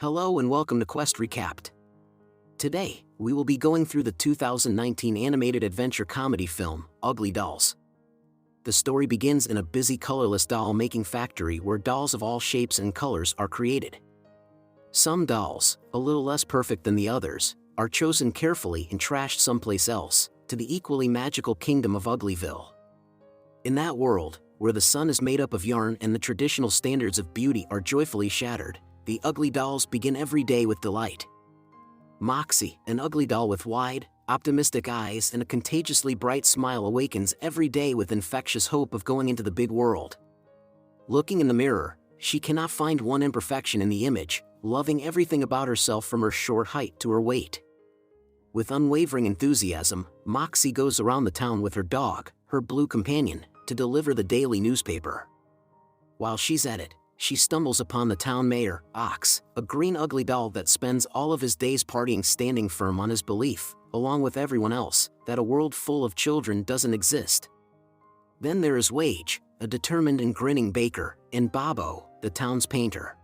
Hello and welcome to Quest Recapped. Today, we will be going through the 2019 animated adventure comedy film, Ugly Dolls. The story begins in a busy colorless doll-making factory where dolls of all shapes and colors are created. Some dolls, a little less perfect than the others, are chosen carefully and trashed someplace else, to the equally magical kingdom of Uglyville. In that world, where the sun is made up of yarn and the traditional standards of beauty are joyfully shattered, the ugly dolls begin every day with delight. Moxie, an ugly doll with wide, optimistic eyes and a contagiously bright smile, awakens every day with infectious hope of going into the big world. Looking in the mirror, she cannot find one imperfection in the image, loving everything about herself from her short height to her weight. With unwavering enthusiasm, Moxie goes around the town with her dog, her blue companion, to deliver the daily newspaper. While she's at it, she stumbles upon the town mayor, Ox, a green ugly doll that spends all of his days partying, standing firm on his belief, along with everyone else, that a world full of children doesn't exist. Then there is Wage, a determined and grinning baker, and Bobo, the town's painter.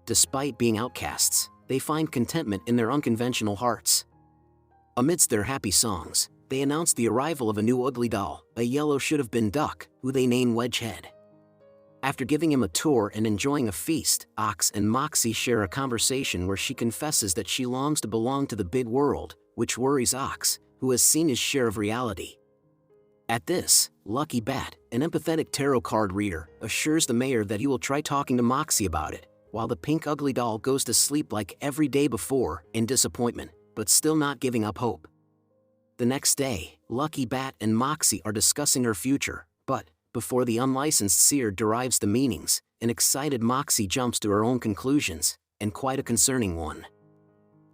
Despite being outcasts, they find contentment in their unconventional hearts. Amidst their happy songs, they announce the arrival of a new ugly doll, a yellow should-have-been duck, who they name Wedgehead. After giving him a tour and enjoying a feast, Ox and Moxie share a conversation where she confesses that she longs to belong to the big world, which worries Ox, who has seen his share of reality. At this, Lucky Bat, an empathetic tarot card reader, assures the mayor that he will try talking to Moxie about it, while the pink ugly doll goes to sleep like every day before, in disappointment, but still not giving up hope. The next day, Lucky Bat and Moxie are discussing her future, but before the unlicensed seer derives the meanings, an excited Moxie jumps to her own conclusions, and quite a concerning one.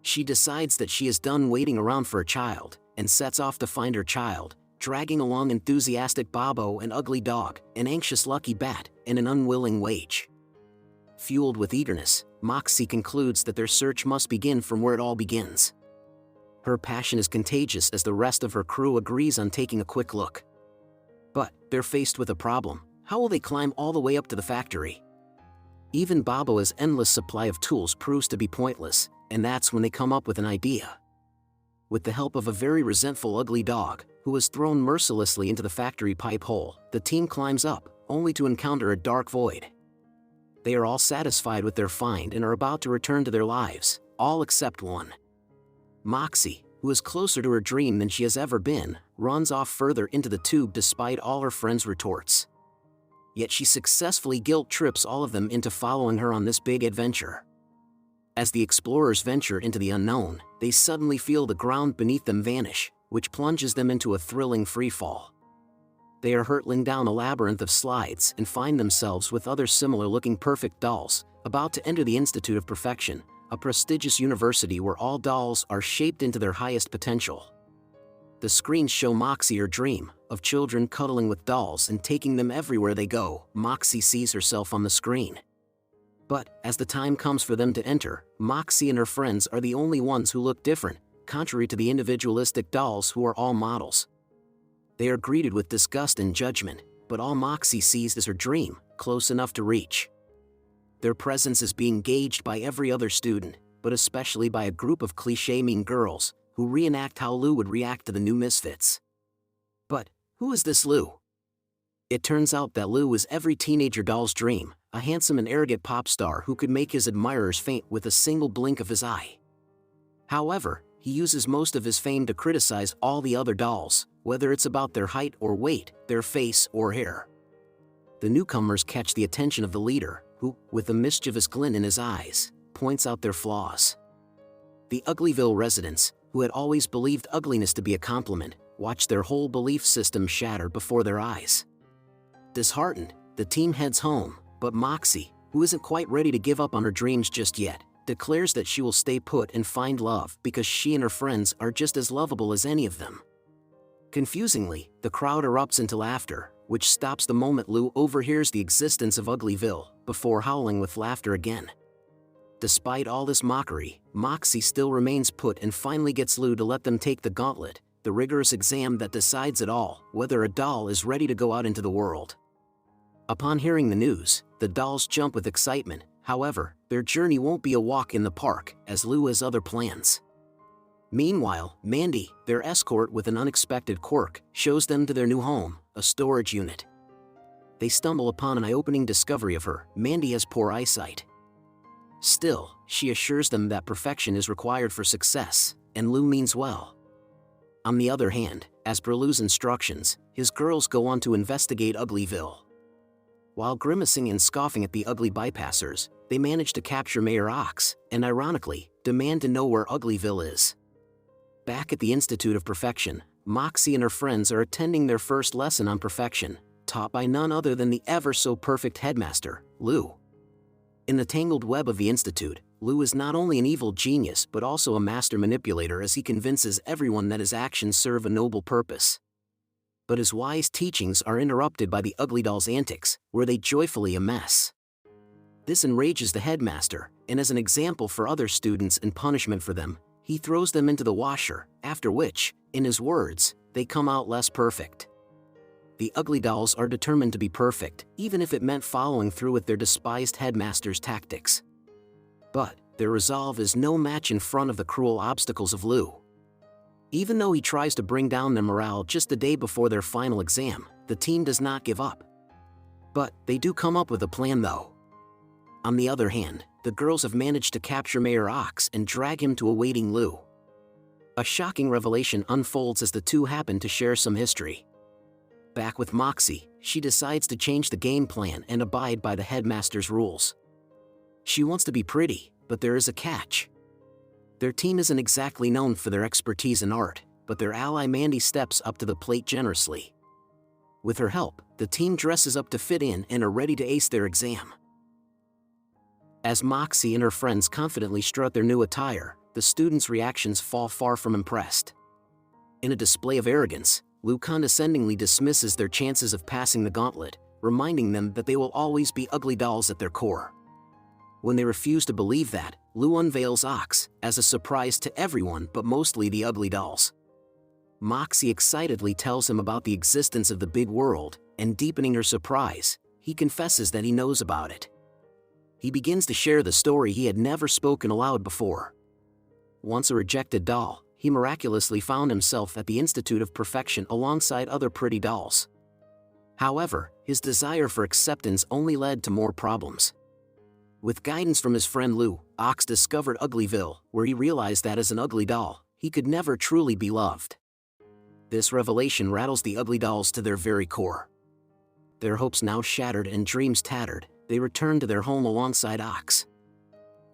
She decides that she is done waiting around for a child, and sets off to find her child, dragging along enthusiastic Bobo, an ugly dog, an anxious Lucky Bat, and an unwilling Wage. Fueled with eagerness, Moxie concludes that their search must begin from where it all begins. Her passion is contagious as the rest of her crew agrees on taking a quick look. But they're faced with a problem. How will they climb all the way up to the factory? Even Bobo's endless supply of tools proves to be pointless, and that's when they come up with an idea. With the help of a very resentful ugly dog, who is thrown mercilessly into the factory pipe hole, the team climbs up, only to encounter a dark void. They are all satisfied with their find and are about to return to their lives, all except one. Moxie, who is closer to her dream than she has ever been, runs off further into the tube despite all her friends' retorts. Yet she successfully guilt-trips all of them into following her on this big adventure. As the explorers venture into the unknown, they suddenly feel the ground beneath them vanish, which plunges them into a thrilling freefall. They are hurtling down a labyrinth of slides and find themselves with other similar-looking perfect dolls, about to enter the Institute of Perfection, a prestigious university where all dolls are shaped into their highest potential. The screens show Moxie her dream, of children cuddling with dolls and taking them everywhere they go. Moxie sees herself on the screen. But, as the time comes for them to enter, Moxie and her friends are the only ones who look different, contrary to the individualistic dolls who are all models. They are greeted with disgust and judgment, but all Moxie sees is her dream, close enough to reach. Their presence is being gauged by every other student, but especially by a group of cliché mean girls, who reenact how Lou would react to the new misfits. But, who is this Lou? It turns out that Lou is every teenager doll's dream, a handsome and arrogant pop star who could make his admirers faint with a single blink of his eye. However, he uses most of his fame to criticize all the other dolls, whether it's about their height or weight, their face or hair. The newcomers catch the attention of the leader, who, with a mischievous glint in his eyes, points out their flaws. The Uglyville residents, who had always believed ugliness to be a compliment, watch their whole belief system shatter before their eyes. Disheartened, the team heads home, but Moxie, who isn't quite ready to give up on her dreams just yet, declares that she will stay put and find love because she and her friends are just as lovable as any of them. Confusingly, the crowd erupts into laughter, which stops the moment Lou overhears the existence of Uglyville, before howling with laughter again. Despite all this mockery, Moxie still remains put and finally gets Lou to let them take the gauntlet, the rigorous exam that decides it all, whether a doll is ready to go out into the world. Upon hearing the news, the dolls jump with excitement, However, their journey won't be a walk in the park, as Lou has other plans. Meanwhile, Mandy, their escort with an unexpected quirk, shows them to their new home, a storage unit. They stumble upon an eye-opening discovery of her. Mandy has poor eyesight. Still, she assures them that perfection is required for success, and Lou means well. On the other hand, as per Lou's instructions, his girls go on to investigate Uglyville. While grimacing and scoffing at the ugly bypassers, they manage to capture Mayor Ox, and ironically, demand to know where Uglyville is. Back at the Institute of Perfection, Moxie and her friends are attending their first lesson on perfection, taught by none other than the ever-so-perfect headmaster, Lou. In the tangled web of the Institute, Lou is not only an evil genius but also a master manipulator, as he convinces everyone that his actions serve a noble purpose. But his wise teachings are interrupted by the Ugly Doll's antics, where they joyfully a mess. This enrages the headmaster, and as an example for other students and punishment for them, he throws them into the washer, after which, in his words, they come out less perfect. The Ugly Dolls are determined to be perfect, even if it meant following through with their despised headmaster's tactics. But their resolve is no match in front of the cruel obstacles of Lou. Even though he tries to bring down their morale just the day before their final exam, the team does not give up. But they do come up with a plan though. On the other hand, the girls have managed to capture Mayor Ox and drag him to awaiting Lou. A shocking revelation unfolds as the two happen to share some history. Back with Moxie, she decides to change the game plan and abide by the headmaster's rules. She wants to be pretty, but there is a catch. Their team isn't exactly known for their expertise in art, but their ally Mandy steps up to the plate generously. With her help, the team dresses up to fit in and are ready to ace their exam. As Moxie and her friends confidently strut their new attire, the students' reactions fall far from impressed. In a display of arrogance, Lou condescendingly dismisses their chances of passing the gauntlet, reminding them that they will always be ugly dolls at their core. When they refuse to believe that, Lou unveils Ox, as a surprise to everyone but mostly the ugly dolls. Moxie excitedly tells him about the existence of the big world, and deepening her surprise, he confesses that he knows about it. He begins to share the story he had never spoken aloud before. Once a rejected doll, he miraculously found himself at the Institute of Perfection alongside other pretty dolls. However, his desire for acceptance only led to more problems. With guidance from his friend Lou, Ox discovered Uglyville, where he realized that as an ugly doll, he could never truly be loved. This revelation rattles the ugly dolls to their very core. Their hopes now shattered and dreams tattered, they return to their home alongside Ox.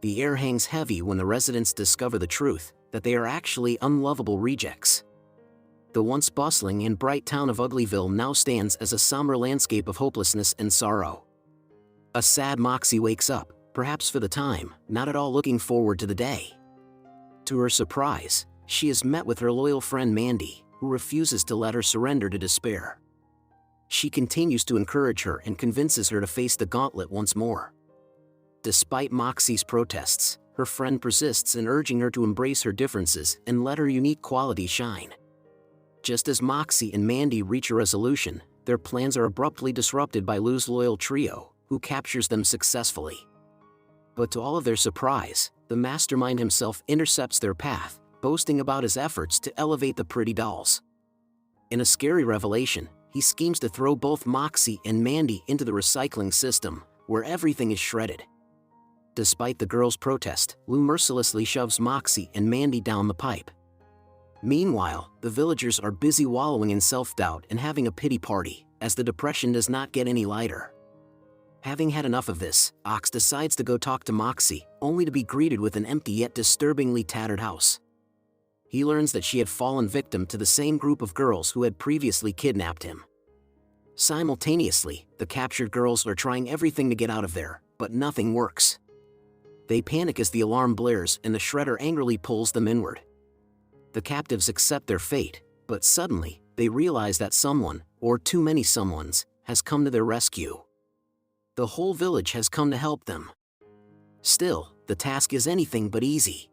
The air hangs heavy when the residents discover the truth, that they are actually unlovable rejects. The once bustling and bright town of Uglyville now stands as a somber landscape of hopelessness and sorrow. A sad Moxie wakes up, perhaps for the time, not at all looking forward to the day. To her surprise, she is met with her loyal friend Mandy, who refuses to let her surrender to despair. She continues to encourage her and convinces her to face the gauntlet once more. Despite Moxie's protests, her friend persists in urging her to embrace her differences and let her unique qualities shine. Just as Moxie and Mandy reach a resolution, their plans are abruptly disrupted by Lou's loyal trio, who captures them successfully. But to all of their surprise, the mastermind himself intercepts their path, boasting about his efforts to elevate the pretty dolls. In a scary revelation, he schemes to throw both Moxie and Mandy into the recycling system, where everything is shredded. Despite the girls' protest, Lou mercilessly shoves Moxie and Mandy down the pipe. Meanwhile, the villagers are busy wallowing in self-doubt and having a pity party, as the depression does not get any lighter. Having had enough of this, Ox decides to go talk to Moxie, only to be greeted with an empty yet disturbingly tattered house. He learns that she had fallen victim to the same group of girls who had previously kidnapped him. Simultaneously, the captured girls are trying everything to get out of there, but nothing works. They panic as the alarm blares and the shredder angrily pulls them inward. The captives accept their fate, but suddenly, they realize that someone, or too many someones, has come to their rescue. The whole village has come to help them. Still, the task is anything but easy.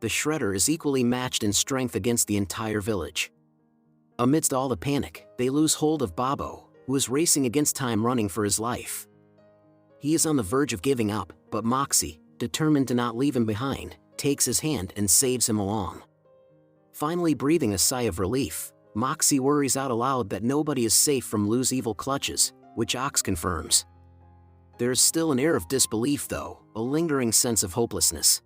The shredder is equally matched in strength against the entire village. Amidst all the panic, they lose hold of Bobo, who is racing against time running for his life. He is on the verge of giving up, but Moxie, determined to not leave him behind, takes his hand and saves him along. Finally breathing a sigh of relief, Moxie worries out aloud that nobody is safe from Lou's evil clutches, which Ox confirms. There is still an air of disbelief though, a lingering sense of hopelessness.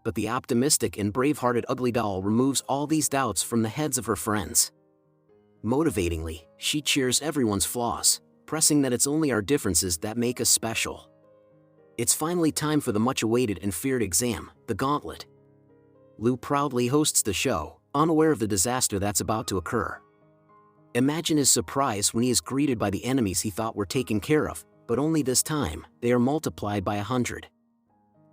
But the optimistic and brave-hearted Ugly Doll removes all these doubts from the heads of her friends. Motivatingly, she cheers everyone's flaws, pressing that it's only our differences that make us special. It's finally time for the much-awaited and feared exam, the gauntlet. Lou proudly hosts the show, unaware of the disaster that's about to occur. Imagine his surprise when he is greeted by the enemies he thought were taken care of, but only this time, they are multiplied by 100.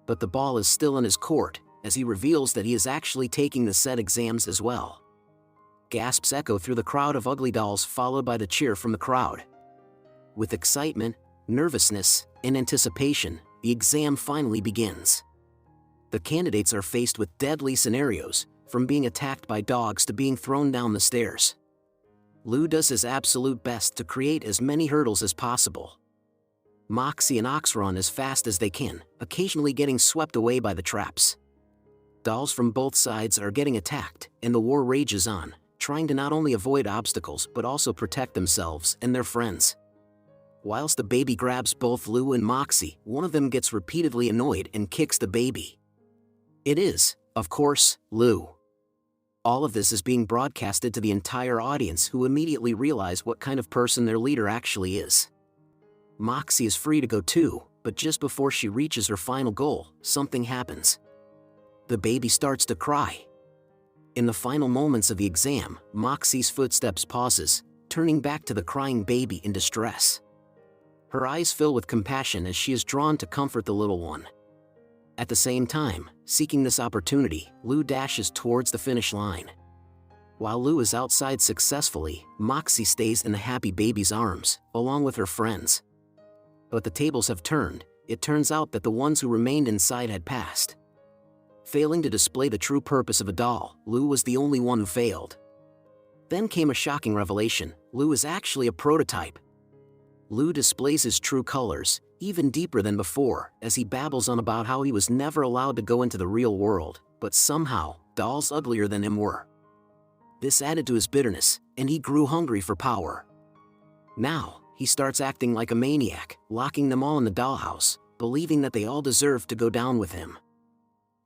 But the ball is still in his court, as he reveals that he is actually taking the said exams as well. Gasps echo through the crowd of Ugly Dolls, followed by the cheer from the crowd. With excitement, nervousness, and anticipation, the exam finally begins. The candidates are faced with deadly scenarios, from being attacked by dogs to being thrown down the stairs. Lou does his absolute best to create as many hurdles as possible. Moxie and Ox run as fast as they can, occasionally getting swept away by the traps. Dolls from both sides are getting attacked, and the war rages on, trying to not only avoid obstacles but also protect themselves and their friends. Whilst the baby grabs both Lou and Moxie, one of them gets repeatedly annoyed and kicks the baby. It is, of course, Lou. All of this is being broadcasted to the entire audience, who immediately realize what kind of person their leader actually is. Moxie is free to go too, but just before she reaches her final goal, something happens. The baby starts to cry. In the final moments of the exam, Moxie's footsteps pauses, turning back to the crying baby in distress. Her eyes fill with compassion as she is drawn to comfort the little one. At the same time, seeking this opportunity, Lou dashes towards the finish line. While Lou is outside successfully, Moxie stays in the happy baby's arms, along with her friends. But the tables have turned. It turns out that the ones who remained inside had passed. Failing to display the true purpose of a doll, Lou was the only one who failed. Then came a shocking revelation: Lou is actually a prototype. Lou displays his true colors, even deeper than before, as he babbles on about how he was never allowed to go into the real world, but somehow, dolls uglier than him were. This added to his bitterness, and he grew hungry for power. Now, he starts acting like a maniac, locking them all in the dollhouse, believing that they all deserve to go down with him.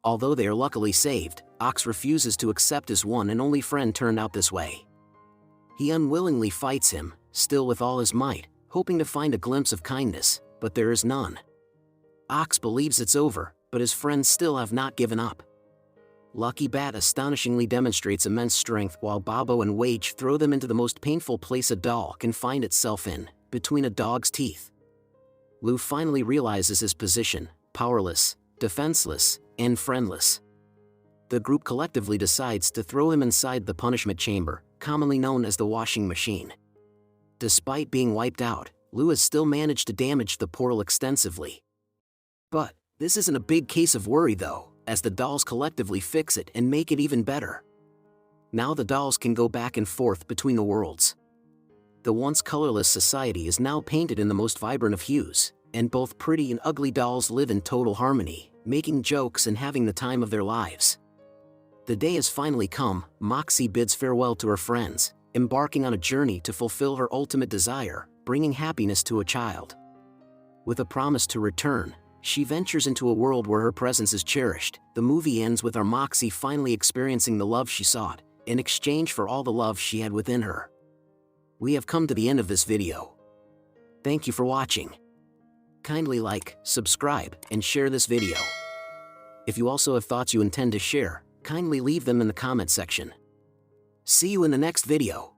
Although they are luckily saved, Ox refuses to accept his one and only friend turned out this way. He unwillingly fights him, still with all his might, hoping to find a glimpse of kindness, but there is none. Ox believes it's over, but his friends still have not given up. Lucky Bat astonishingly demonstrates immense strength, while Bobo and Wage throw them into the most painful place a doll can find itself in, between a dog's teeth. Lou finally realizes his position: powerless, defenseless, and friendless. The group collectively decides to throw him inside the punishment chamber, commonly known as the washing machine. Despite being wiped out, Lou has still managed to damage the portal extensively. But this isn't a big case of worry though, as the dolls collectively fix it and make it even better. Now the dolls can go back and forth between the worlds. The once colorless society is now painted in the most vibrant of hues, and both pretty and ugly dolls live in total harmony, making jokes and having the time of their lives. The day has finally come. Moxie bids farewell to her friends, embarking on a journey to fulfill her ultimate desire, bringing happiness to a child. With a promise to return, she ventures into a world where her presence is cherished. The movie ends with our Moxie finally experiencing the love she sought, in exchange for all the love she had within her. We have come to the end of this video. Thank you for watching. Kindly like, subscribe, and share this video. If you also have thoughts you intend to share, kindly leave them in the comment section. See you in the next video.